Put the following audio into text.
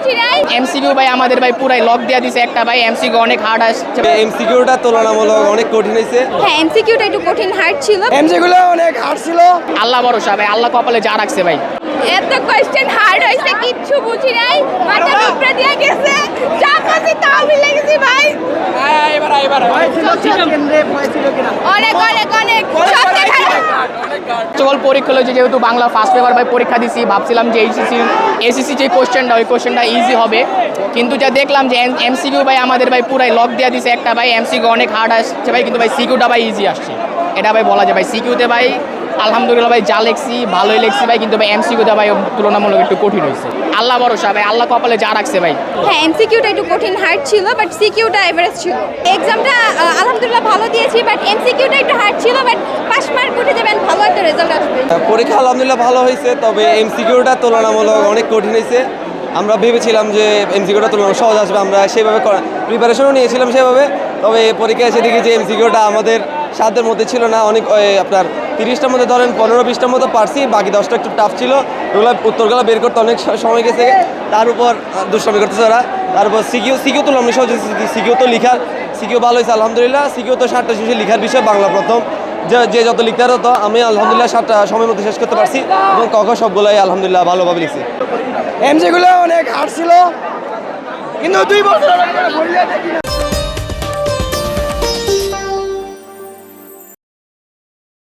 বুঝি নাই। এমসিকিউ ভাই আমাদের ভাই পুরাই লক দিয়ে দিছে একটা ভাই, এমসিকিউ অনেক হার্ড আসছে। এমসিকিউটা তুলনামূলক অনেক কঠিন হয়েছে। হ্যাঁ এমসিকিউটা একটু কঠিন হার্ড ছিল। এমসিকিউগুলো অনেক হার্ড ছিল। আল্লাহ ভরসা ভাই, আল্লাহ কপালে যা রাখছে ভাই। এত কোশ্চেন হার্ড হইছে কিচ্ছু বুঝি নাই, মাথা উপরে দিয়ে গেছে, যা পাচ্ছি তাও মিলে গেছি ভাই। অনেক অনেক অনেক সত্যি খারাপ। সকল পরীক্ষা হলো যেহেতু বাংলা ফার্স্ট পেপার ভাই পরীক্ষা দিছি, ভাবছিলাম যে এসিসি যে কোশ্চেনটা ওই কোশ্চেনটা ইজি হবে, কিন্তু যা দেখলাম যে এমসিকিউ ভাই আমাদের ভাই পুরাই লক দিয়ে দিছে একটা ভাই, এমসিকিউ অনেক হার্ড আসছে ভাই, কিন্তু ভাই সিকিউটা ভাই ইজি আসছে, এটা ভাই বলা যায় ভাই। সিকিউতে ভাই আলহামদুলিল্লাহ ভাই যা লেখছি ভালোই লেখছি ভাই, কিন্তু ভাই এমসিকিউতে ভাই তুলনামূলক একটু কঠিন হয়েছে। আল্লাহ ভরসা ভাই, আল্লাহ কপালে যা রাখছে ভাই। হ্যাঁ এমসিকিউটা একটু কঠিন হার্ড ছিল, বাট সিকিউটা এভারেজ ছিল। এক্সামটা আলহামদুলিল্লাহ ভালো দিয়েছি, বাট এমসিকিউটা একটু হার্ড ছিল, বাট পাস মার্ক উঠে যাবেন, ভালো একটা রেজাল্ট আসবে। পরীক্ষা আলহামদুলিল্লাহ ভালো হয়েছে, তবে এমসিকিউটা তুলনামূলক অনেক কঠিন হয়েছে। আমরা ভেবেছিলাম যে এমসিকিউটা তুলনামূলক সহজ আসবে, আমরা সেভাবে প্রিপারেশনও নিয়েছিলাম সেভাবে, তবে পরীক্ষা এসে দেখি যে এমসিকিউটা আমাদের সাধ্যের মধ্যে ছিল না। অনেক আপনার 30টার মধ্যে ধরেন 15-20টার মতো পারছি, বাকি 10টা একটু টাফ ছিল, ওগুলো উত্তরগুলো বের করতে অনেক সময় গেছে। তার উপর দুষ্টামি করতেছে ওরা। তারপর সিকিউ তো আমরা সহজে সিকিউ তো সিকিউ ভালো হয়েছে আলহামদুলিল্লাহ। সিকিউ তো 7টা শেষে লিখার বিষয়, বাংলা প্রথম যে যত লিখতে হতো আমি আলহামদুলিল্লাহ 7টা সময়ের মধ্যে শেষ করতে পারছি, এবং সবগুলোই আলহামদুলিল্লাহ ভালোভাবে লিখছি। এমসিকিউগুলো অনেক হার্ড ছিল, কিন্তু 2 বছর